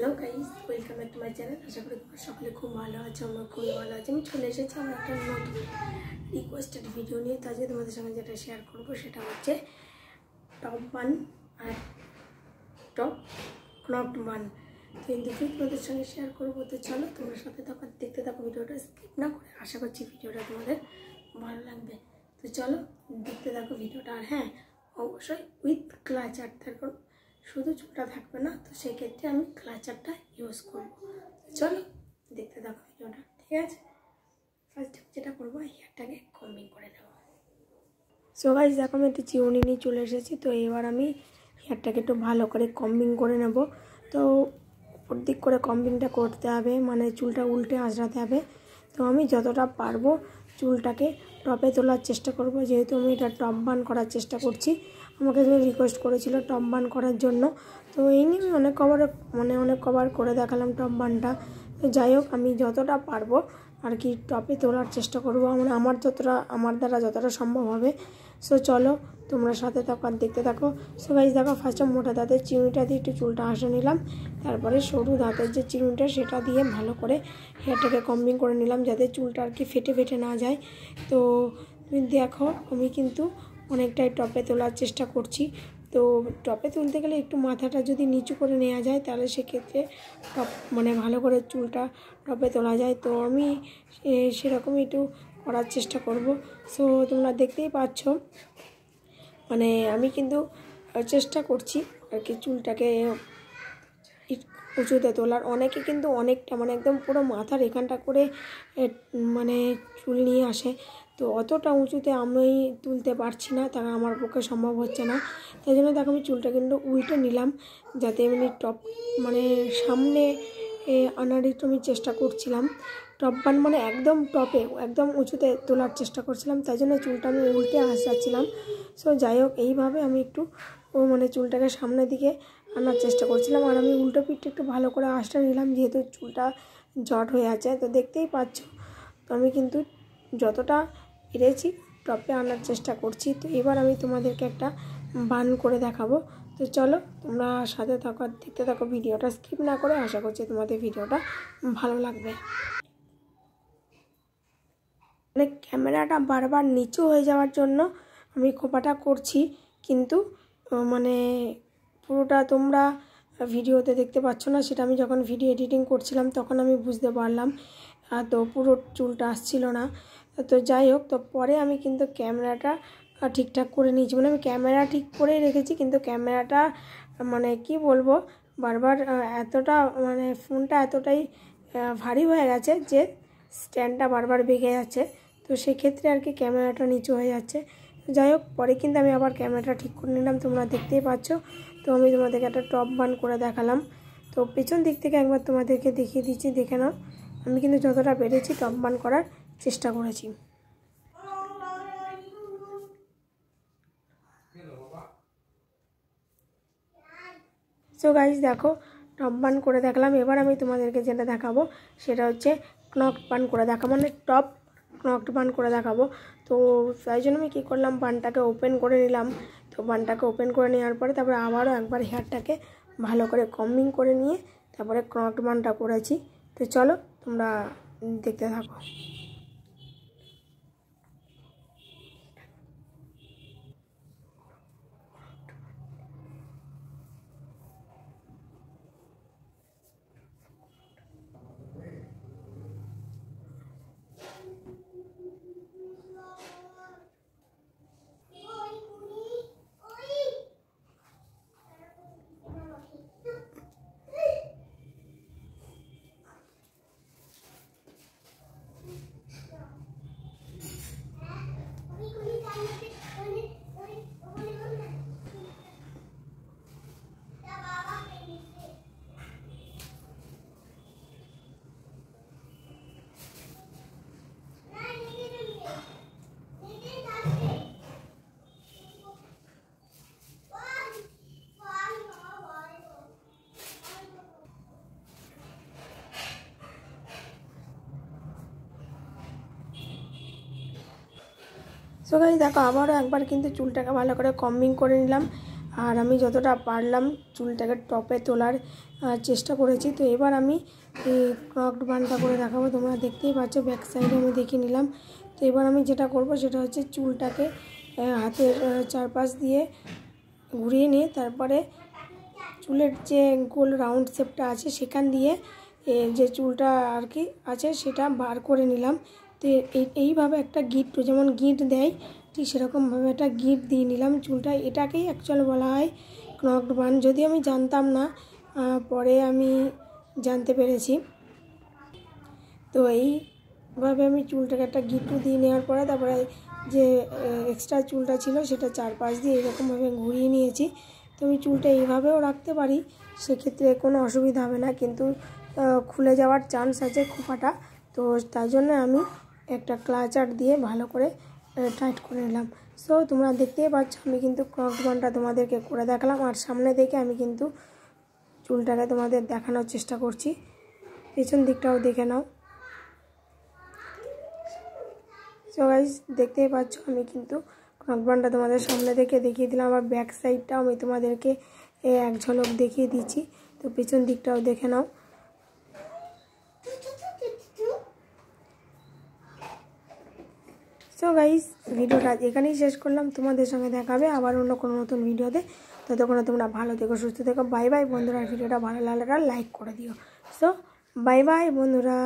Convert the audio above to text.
Hello guys, welcome back to my channel. आशा करी তোমরা সকলে খুব ভালো আছো। আমরা খুবই ভালো আছি। আমি চলে এসেছি আমার একটা নতুন রিকোয়েস্টেড ভিডিও নিয়ে। তো আজকে তোমাদের সঙ্গে যেটা শেয়ার করব সেটা হচ্ছে টপ বান আর টপ ক্নপড বান। তো এই দুটোই তোমাদের সঙ্গে শেয়ার করবো। তো চলো তোমরা সাথে থাকো, দেখতে থাকো ভিডিওটা স্কিপ না করে। আশা করছি ভিডিওটা তোমাদের ভালো লাগবে। তো চলো দেখতে থাকো ভিডিওটা। আর হ্যাঁ, অবশ্যই উইথ ক্লাচার, তারপর শুধু চুলটা থাকবে না, তো সেক্ষেত্রে আমি ক্লাচারটা ইউজ করব। চলো দেখতে থাকো ভিডিওটা, ঠিক আছে? ফার্স্ট যেটা করবো, হেয়ারটাকে কম্বিং করে নেব। সো গাইস দেখো, আমি একটু চিরুনি নিয়ে চলে এসেছি। তো এবার আমি হেয়ারটাকে একটু ভালো করে কম্বিং করে নেব। তো উপর দিক করে কম্বিংটা করতে হবে, মানে চুলটা উল্টে আঁচড়াতে হবে। তো আমি যতটা পারবো চুলটাকে টপে তোলার চেষ্টা করব, যেহেতু আমি এটা টপ বান করার চেষ্টা করছি। আমাকে তুমি রিকোয়েস্ট করেছিল টপ বান করার জন্য, তো এই নিয়ে আমি অনেক কভার করে দেখালাম টপ বানটা। তো যাই হোক, আমি যতটা পারবো আর কি টপে তোলার চেষ্টা করব, মানে আমার দ্বারা যতটা সম্ভব হবে। সো চলো তোমরা সাথে থাকো আর দেখতে থাকো। সো গাইস দেখো, ফার্স্টে মোটা দাঁতের চিরুনিটা দিয়ে একটু চুলটা আসে নিলাম। তারপরে সরু দাঁতের যে চিরুনিটা সেটা দিয়ে ভালো করে হেয়ারটাকে কম্বিং করে নিলাম, যাতে চুলটা আর কি ফেটে না যায়। তো তুমি দেখো, আমি কিন্তু অনেকটাই টপে তোলার চেষ্টা করছি। তো টপে তুলতে গেলে একটু মাথাটা যদি নিচু করে নেওয়া যায়, তাহলে সেক্ষেত্রে টপ মানে ভালো করে চুলটা টপে তোলা যায়। তো আমি সেরকমই একটু করার চেষ্টা করব। সো তোমরা দেখতেই পাচ্ছ, মানে আমি কিন্তু চেষ্টা করছি আর কি চুলটাকে উঁচুতে তোলার। অনেকে কিন্তু অনেকটা মানে একদম পুরো মাথার এখানটা করে মানে চুল নিয়ে আসে। তো অতটা উঁচুতে আমি তুলতে পারছি না, তারা আমার পক্ষে সম্ভব হচ্ছে না। তাই জন্য দেখো, আমি চুলটা কিন্তু উল্টে নিলাম, যাতে এমনি টপ মানে সামনে আনার একটু আমি চেষ্টা করছিলাম। টপ বান মানে একদম টপে একদম উঁচুতে তোলার চেষ্টা করছিলাম, তাই জন্য চুলটা আমি উল্টে আসাচ্ছিলাম। সো যাই হোক, এইভাবে আমি একটু মানে চুলটাকে সামনের দিকে আনার চেষ্টা করছিলাম। আর আমি উল্টো পিঠটা একটু ভালো করে আঁচড়ে নিলাম, যেহেতু চুলটা জট হয়ে আছে। তো দেখতেই পাচ্ছ, তো আমি কিন্তু যতটা পেরেছি টপে আনার চেষ্টা করছি। তো এবার আমি তোমাদেরকে একটা বান করে দেখাবো। তো চলো তোমরা সাথে থাকো, দেখতে থাকো ভিডিওটা স্কিপ না করে। আশা করছি তোমাদের ভিডিওটা ভালো লাগবে। মানে ক্যামেরাটা বারবার নিচু হয়ে যাওয়ার জন্য আমি খোপাটা করছি, কিন্তু মানে পুরোটা তোমরা ভিডিওতে দেখতে পাচ্ছ না। সেটা আমি যখন ভিডিও এডিটিং করছিলাম তখন আমি বুঝতে পারলাম। তো পুরো চুলটা আসছিল না। তো যাই হোক, তো পরে আমি কিন্তু ক্যামেরাটা ঠিকঠাক করে নিয়েছি। মানে আমি ক্যামেরা ঠিক করেই রেখেছি, কিন্তু ক্যামেরাটা মানে কি বলবো, বারবার এতটা মানে ফোনটা এতটাই ভারী হয়ে গেছে যে স্ট্যান্ডটা বারবার বেঁকে যাচ্ছে। তো সেক্ষেত্রে আর কি ক্যামেরাটা নিচু হয়ে যাচ্ছে। যাই হোক, পরে কিন্তু আমি আবার ক্যামেরাটা ঠিক করে নিলাম, তোমরা দেখতেই পাচ্ছ। তো আমি তোমাদেরকে একটা টপ বান করে দেখালাম। তো পেছন দিক থেকে একবার তোমাদেরকে দেখিয়ে দিচ্ছি, দেখে নাও। আমি কিন্তু যতটা পেরেছি টপ বান করার চেষ্টা করেছি। সো গাইস দেখো, টপ বান করে দেখালাম। এবার আমি তোমাদেরকে যেটা দেখাবো সেটা হচ্ছে ক্নপড বান করে দেখাবো, মানে টপ ক্নপড বান করে দেখাবো। তো তাই জন্য আমি কী করলাম, বানটাকে ওপেন করে নিলাম। তো বানটাকে ওপেন করে নেওয়ার পরে তারপরে আবারও একবার হেয়ারটাকে ভালো করে কম্বিং করে নিয়ে তারপরে ক্নপড বানটা করেছি। তো চলো তোমরা দেখতে থাকো। সো গাইস দেখো, আবারও একবার কিন্তু চুলটাকে ভালো করে কম্বিং করে নিলাম। আর আমি যতটা পারলাম চুলটাকে টপে তোলার চেষ্টা করেছি। তো এবার আমি ক্রকড বানটা করে দেখাবো। তোমরা দেখতেই পাচ্ছ ব্যাক সাইডে আমি দেখিয়ে নিলাম। তো এবার আমি যেটা করব সেটা হচ্ছে চুলটাকে হাতের চারপাশ দিয়ে ঘুরিয়ে নিয়ে তারপরে চুলের যে গোল রাউন্ড শেপটা আছে সেখান দিয়ে যে চুলটা আর কি আছে সেটা বার করে নিলাম। তো এইভাবে একটা গিঁট, যেমন গিঁট দেয় ঠিক সেরকমভাবে একটা গিঁট দিয়ে নিলাম চুলটা। এটাকেই অ্যাকচুয়ালি বলা হয় ক্রকড বান। যদি আমি জানতাম না, পরে আমি জানতে পেরেছি। তো এইভাবে আমি চুলটাকে একটা গিঁট দিয়ে নেওয়ার পরে তারপরে যে এক্সট্রা চুলটা ছিল সেটা চারপাশ দিয়ে এরকমভাবে ঘুরিয়ে নিয়েছি। তো আমি চুলটা এইভাবেও রাখতে পারি, সেক্ষেত্রে কোনো অসুবিধা হবে না, কিন্তু খুলে যাওয়ার চান্স আছে খোপাটা। তো তাই জন্য আমি একটা ক্লাচার দিয়ে ভালো করে টাইট করে নিলাম। সো তোমরা দেখতেই পাচ্ছ আমি কিন্তু ক্রকড বানটা তোমাদেরকে করে দেখালাম, আর সামনে থেকে আমি কিন্তু চুলটাকে তোমাদের দেখানোর চেষ্টা করছি। পেছন দিকটাও দেখে নাও। সো গাইস দেখতেই পাচ্ছ আমি কিন্তু ক্রকড বানটা তোমাদের সামনে থেকে দেখিয়ে দিলাম, আবার ব্যাক সাইডটাও আমি তোমাদেরকে এক ঝলক দেখিয়ে দিচ্ছি। তো পেছন দিকটাও দেখে নাও। সো গাইস ভিডিওটা এখানেই শেষ করলাম। তোমাদের সঙ্গে দেখাবে আবার অন্য কোনো নতুন ভিডিওতে। ততক্ষণে তোমরা ভালো থেকো, সুস্থ থেকো। বাই বাই বন্ধুরা। ভিডিওটা ভালো লাগলে লাইক করে দিও। সো বাই বাই বন্ধুরা।